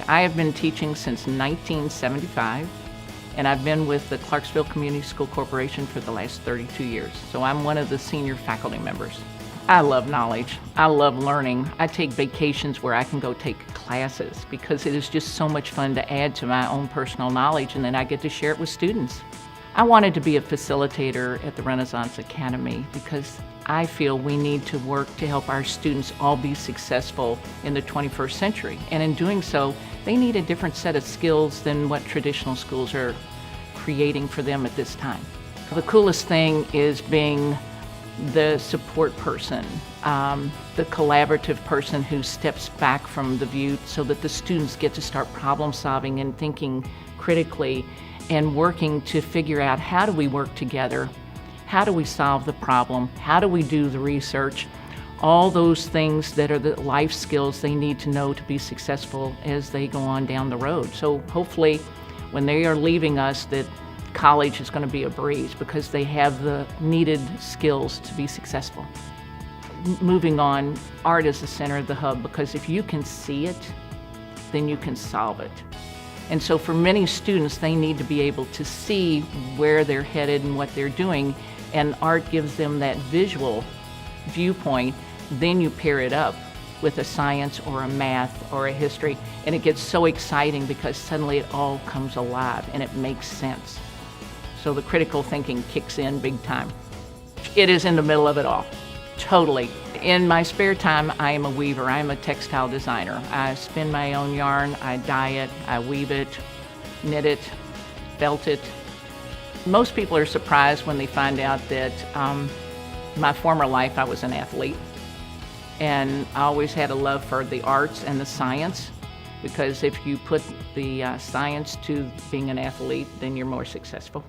I have been teaching since 1975, and I've been with the Clarksville Community School Corporation for the last 32 years. So I'm one of the senior faculty members. I love knowledge. I love learning. I take vacations where I can go take classes because it is just so much fun to add to my own personal knowledge, and then I get to share it with students. I wanted to be a facilitator at the Renaissance Academy because I feel we need to work to help our students all be successful in the 21st century. And in doing so, they need a different set of skills than what traditional schools are creating for them at this time. The coolest thing is being the support person, the collaborative person who steps back from the view so that the students get to start problem solving and thinking critically and working to figure out how do we work together, how do we solve the problem, how do we do the research, all those things that are the life skills they need to know to be successful as they go on down the road. So hopefully when they are leaving us that college is going to be a breeze because they have the needed skills to be successful. Moving on, art is the center of the hub because if you can see it, then you can solve it. And so for many students, they need to be able to see where they're headed and what they're doing, and art gives them that visual viewpoint. Then you pair it up with a science or a math or a history, and it gets so exciting because suddenly it all comes alive and it makes sense. So the critical thinking kicks in big time. It is in the middle of it all, totally. In my spare time, I am a weaver. I am a textile designer. I spin my own yarn, I dye it, I weave it, knit it, felt it. Most people are surprised when they find out that my former life, I was an athlete. And I always had a love for the arts and the science, because if you put the science to being an athlete, then you're more successful.